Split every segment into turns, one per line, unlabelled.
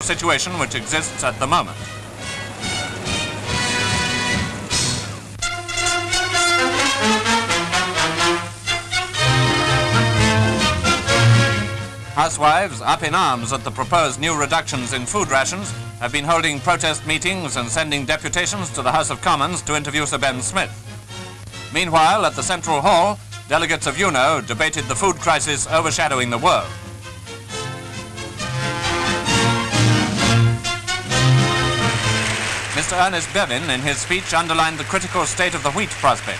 situation which exists at the moment. Housewives, up in arms at the proposed new reductions in food rations, have been holding protest meetings and sending deputations to the House of Commons to interview Sir Ben Smith. Meanwhile, at the Central Hall, delegates of UNO debated the food crisis overshadowing the world. Mr. Ernest Bevin, in his speech, underlined the critical state of the wheat prospects.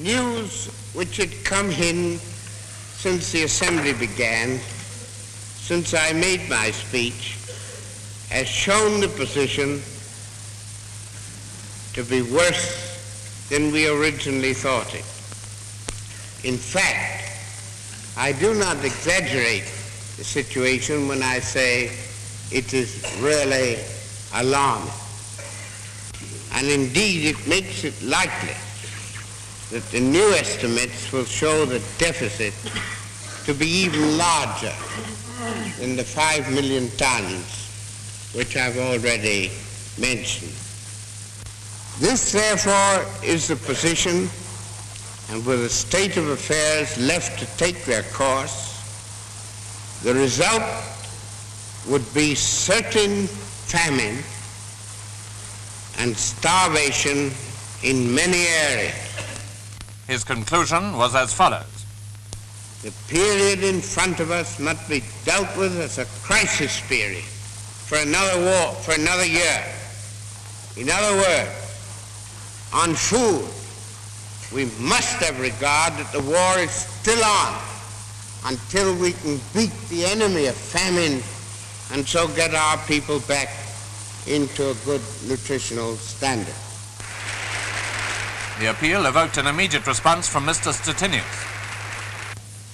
News which had come in since the Assembly began, since I made my speech, has shown the position to be worse than we originally thought it. In fact, I do not exaggerate the situation when I say it is really alarming. And indeed, it makes it likely that the new estimates will show the deficit to be even larger than the 5 million tons which I've already mentioned. This, therefore, is the position, and with the state of affairs left to take their course, the result would be certain famine and starvation in many areas.
His conclusion was as follows.
The period in front of us must be dealt with as a crisis period for another war, for another year. In other words, on food, we must have regard that the war is still on until we can beat the enemy of famine and so get our people back into a good nutritional standard.
The appeal evoked an immediate response from Mr. Stettinius.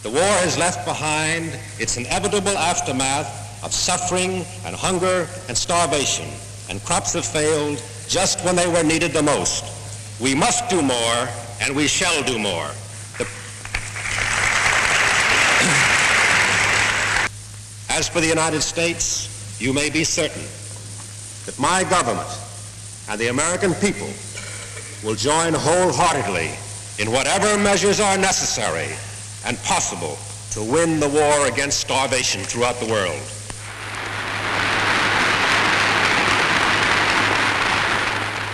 The war has left behind its inevitable aftermath of suffering and hunger and starvation, and crops have failed just when they were needed the most. We must do more, and we shall do more. As for the United States, you may be certain that my government and the American people will join wholeheartedly in whatever measures are necessary and possible to win the war against starvation throughout the world.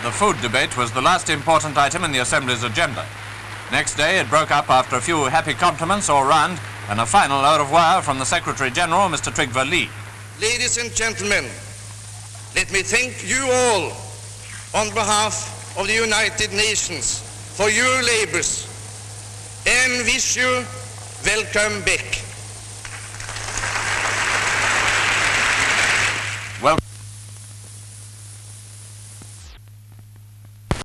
The food debate was the last important item in the Assembly's agenda. Next day, it broke up after a few happy compliments all round and a final au revoir from the Secretary-General, Mr. Trygve Lie.
Ladies and gentlemen, let me thank you all on behalf of the United Nations for your labors and wish you welcome back.